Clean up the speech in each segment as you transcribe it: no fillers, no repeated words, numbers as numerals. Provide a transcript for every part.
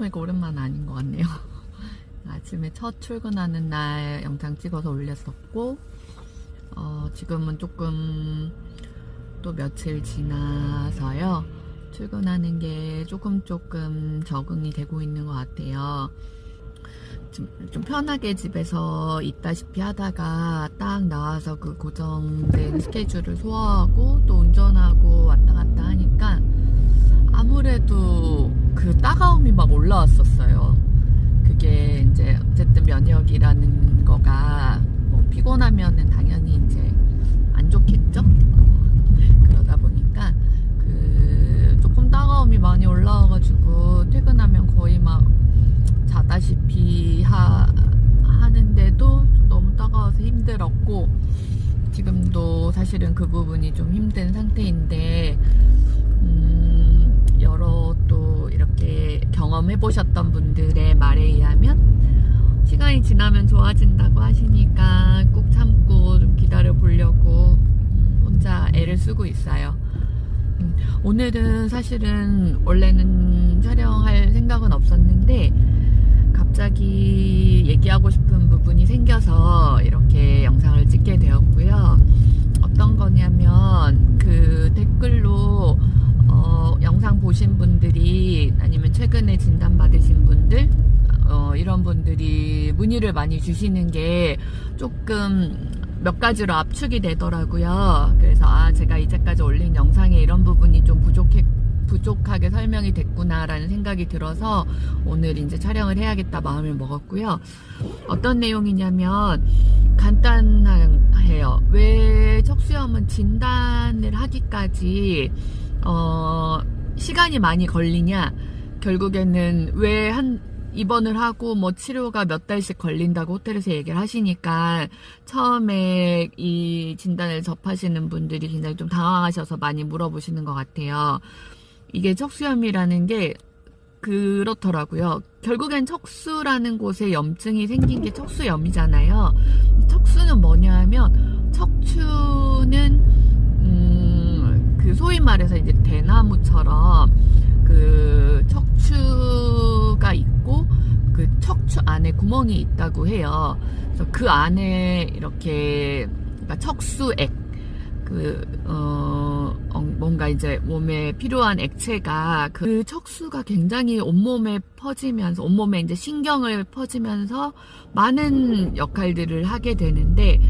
생각해보니까 오랜만 아닌 것 같네요. 아침에 첫 출근하는 날 영상 찍어서 올렸었고, 지금은 조금 또 며칠 지나서요. 출근하는 게 조금 적응이 되고 있는 것 같아요. 좀 편하게 집에서 있다시피 하다가 딱 나와서 그 고정된 스케줄을 소화하고 또 운전하고 왔다 갔다 하니까 아무래도 그 따가움이 막 올라왔었어요. 그게 이제 어쨌든 면역이라는 거가 뭐 피곤하면은 당연히 이제 안 좋겠죠? 그러다 보니까 그 조금 따가움이 많이 올라와가지고 퇴근하면 거의 막 자다시피 하는데도 좀 너무 따가워서 힘들었고, 지금도 사실은 그 부분이 좀 힘든 상태인데, 여러 또 이렇게 경험해보셨던 분들의 말에 의하면 시간이 지나면 좋아진다고 하시니까 꾹 참고 좀 기다려보려고 혼자 애를 쓰고 있어요. 오늘은 사실은 원래는 촬영할 생각은 없었는데 갑자기 얘기하고 싶은 부분이 생겨서 이렇게 영상을 찍게 되었고요. 어떤 거냐면 그 댓글로 영상 보신 분들이 아니면 최근에 진단받으신 분들 이런 분들이 문의를 많이 주시는 게 조금 몇 가지로 압축이 되더라고요. 그래서 제가 이제까지 올린 영상에 이런 부분이 좀 부족하게 설명이 됐구나라는 생각이 들어서 오늘 이제 촬영을 해야겠다 마음을 먹었고요. 어떤 내용이냐면 간단해요. 왜 척수염은 진단을 하기까지 시간이 많이 걸리냐, 결국에는 왜 입원을 하고 뭐 치료가 몇 달씩 걸린다고 호텔에서 얘기를 하시니까 처음에 이 진단을 접하시는 분들이 굉장히 좀 당황하셔서 많이 물어보시는 것 같아요. 이게 척수염이라는 게 그렇더라고요. 결국엔 척수라는 곳에 염증이 생긴 게 척수염이잖아요. 척수는 뭐냐 하면, 척추는 그 소위 말해서 이제 대나무처럼 그 척추가 있고 그 척추 안에 구멍이 있다고 해요. 그래서 그 안에 이렇게 그러니까 척수액, 뭔가 이제 몸에 필요한 액체가 그 척수가 굉장히 온몸에 퍼지면서, 온몸에 이제 신경을 퍼지면서 많은 역할들을 하게 되는데,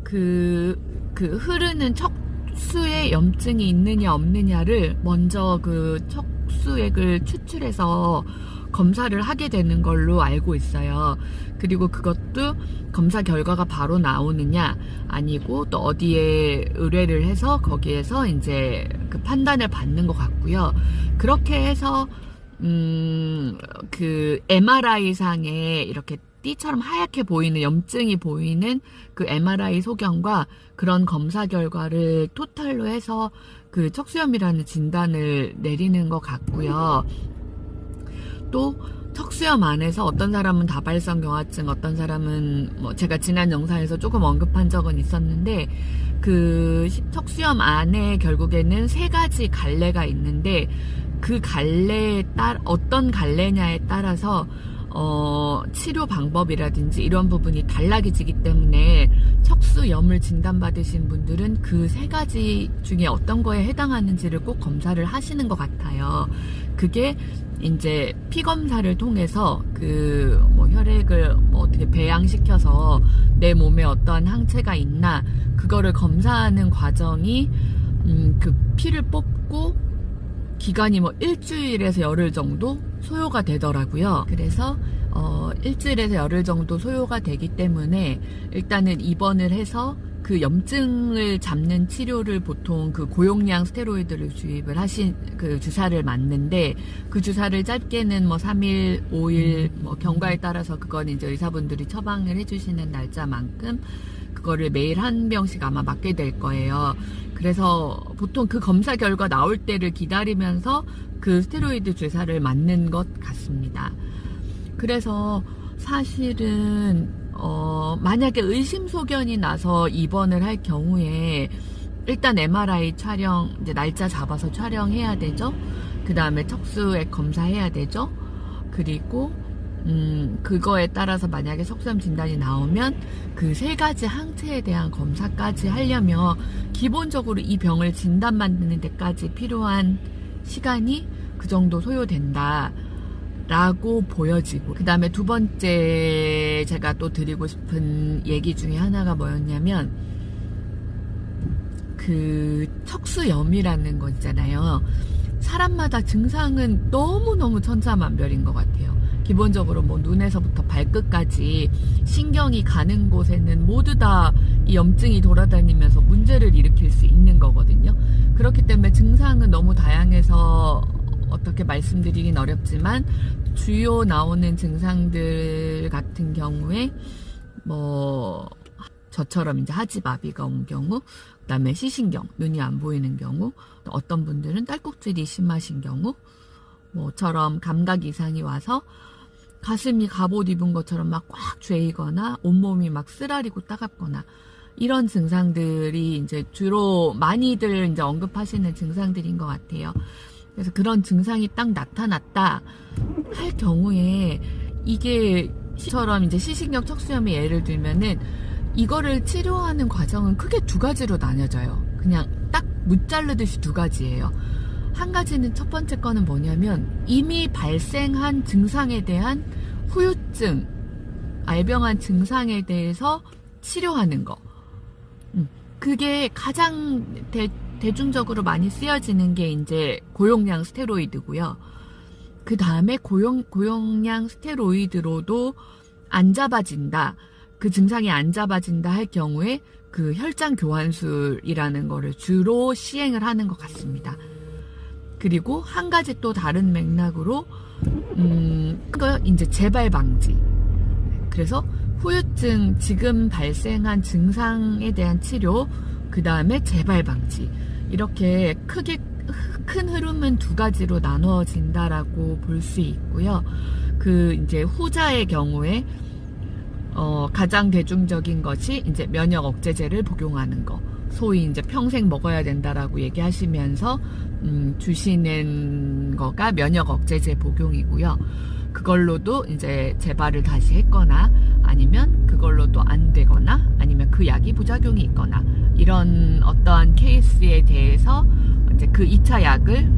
그 흐르는 척수에 염증이 있느냐 없느냐를 먼저 그 척수액을 추출해서 검사를 하게 되는 걸로 알고 있어요. 그리고 그것도 검사 결과가 바로 나오느냐, 아니고 또 어디에 의뢰를 해서 거기에서 이제 그 판단을 받는 것 같고요. 그렇게 해서 그 MRI 상에 이렇게 띠처럼 하얗게 보이는 염증이 보이는 그 MRI 소견과 그런 검사 결과를 토탈로 해서 그 척수염이라는 진단을 내리는 것 같고요. 또 척수염 안에서 어떤 사람은 다발성 경화증, 어떤 사람은 뭐 제가 지난 영상에서 조금 언급한 적은 있었는데, 그 척수염 안에 결국에는 3가지 갈래가 있는데, 그 갈래에 어떤 갈래냐에 따라서 치료 방법이라든지 이런 부분이 달라지기 때문에 척수염을 진단받으신 분들은 그 3가지 중에 어떤 거에 해당하는지를 꼭 검사를 하시는 것 같아요. 그게 이제 피 검사를 통해서 그 뭐 혈액을 뭐 어떻게 배양시켜서 내 몸에 어떠한 항체가 있나, 그거를 검사하는 과정이 그 피를 뽑고 기간이 뭐 일주일에서 열흘 정도 소요가 되더라고요. 그래서 일주일에서 열흘 정도 소요가 되기 때문에 일단은 입원을 해서 그 염증을 잡는 치료를 보통 그 고용량 스테로이드를 주입을 그 주사를 맞는데, 그 주사를 짧게는 뭐 3일, 5일 뭐 경과에 따라서 그건 이제 의사분들이 처방을 해주시는 날짜만큼 그거를 매일 한 병씩 아마 맞게 될 거예요. 그래서 보통 그 검사 결과 나올 때를 기다리면서 그 스테로이드 주사를 맞는 것 같습니다. 그래서 사실은 만약에 의심소견이 나서 입원을 할 경우에 일단 MRI 촬영, 이제 날짜 잡아서 촬영해야 되죠. 그 다음에 척수액 검사해야 되죠. 그리고 그거에 따라서 만약에 석수염 진단이 나오면 그 3가지 항체에 대한 검사까지 하려면 기본적으로 이 병을 진단 만드는 데까지 필요한 시간이 그 정도 소요된다 라고 보여지고, 그 다음에 2번째 제가 또 드리고 싶은 얘기 중에 하나가 뭐였냐면, 그 척수염이라는 거 있잖아요. 사람마다 증상은 너무너무 천차만별인 것 같아요. 기본적으로 뭐 눈에서부터 발끝까지 신경이 가는 곳에는 모두 다 이 염증이 돌아다니면서 문제를 일으킬 수 있는 거거든요. 그렇기 때문에 증상은 너무 다양해서 어떻게 말씀드리긴 어렵지만, 주요 나오는 증상들 같은 경우에 뭐 저처럼 이제 하지마비가 온 경우, 그 다음에 시신경, 눈이 안 보이는 경우, 어떤 분들은 딸꾹질이 심하신 경우, 뭐처럼 감각 이상이 와서 가슴이 갑옷 입은 것처럼 막 꽉 죄이거나 온몸이 막 쓰라리고 따갑거나, 이런 증상들이 이제 주로 많이들 이제 언급하시는 증상들인 것 같아요. 그래서 그런 증상이 딱 나타났다 할 경우에, 이게 처럼 이제 시신경 척수염의 예를 들면은 이거를 치료하는 과정은 크게 2가지로 나뉘어져요. 그냥 딱 무자르듯이 2가지예요. 한 가지는, 첫 번째 거는 뭐냐면 이미 발생한 증상에 대한 후유증, 알병한 증상에 대해서 치료하는 거. 그게 가장 대중적으로 많이 쓰여지는 게 이제 고용량 스테로이드고요. 그 다음에 고용량 스테로이드로도 안 잡아진다, 그 증상이 안 잡아진다 할 경우에 그 혈장 교환술이라는 거를 주로 시행을 하는 것 같습니다. 그리고 한 가지 또 다른 맥락으로 그거 이제 재발 방지. 그래서 후유증, 지금 발생한 증상에 대한 치료, 그 다음에 재발 방지, 이렇게 크게 큰 흐름은 2가지로 나누어진다라고 볼 수 있고요. 그 이제 후자의 경우에 가장 대중적인 것이 이제 면역 억제제를 복용하는 거, 소위 이제 평생 먹어야 된다라고 얘기하시면서 주시는 거가 면역 억제제 복용이고요. 그걸로도 이제 재발을 다시 했거나, 아니면 그걸로도 안 되거나, 아니면 그 약이 부작용이 있거나, 이런 어떠한 케이스에 대해서 이제 그 2차 약을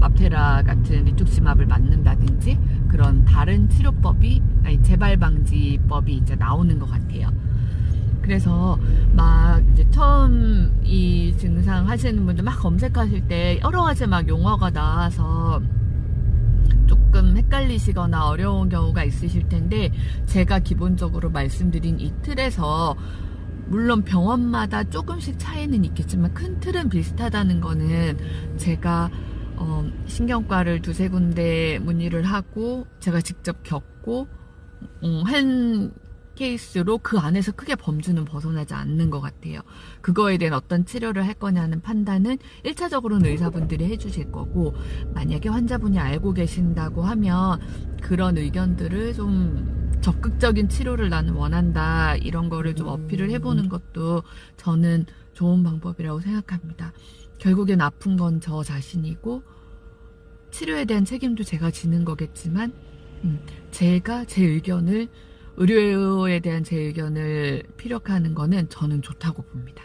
맙테라 같은 리투ක්시맙을 맞는다든지 그런 다른 치료법이, 아니 재발 방지법이 이제 나오는 것 같아요. 그래서 막 이제 처음 이 증상 하시는 분들 막 검색하실 때 여러 가지 막 용어가 나와서 조금 헷갈리시거나 어려운 경우가 있으실 텐데, 제가 기본적으로 말씀드린 이 틀에서, 물론 병원마다 조금씩 차이는 있겠지만 큰 틀은 비슷하다는 거는, 제가 신경과를 2-3군데 문의를 하고 제가 직접 겪고 한 케이스로 그 안에서 크게 범주는 벗어나지 않는 것 같아요. 그거에 대한 어떤 치료를 할 거냐는 판단은 1차적으로는 의사분들이 해주실 거고, 만약에 환자분이 알고 계신다고 하면 그런 의견들을 좀 적극적인 치료를 나는 원한다, 이런 거를 좀 어필을 해보는 것도 저는 좋은 방법이라고 생각합니다. 결국엔 아픈 건 저 자신이고 치료에 대한 책임도 제가 지는 거겠지만, 제가 제 의견을, 의료에 대한 제 의견을 피력하는 거는 저는 좋다고 봅니다.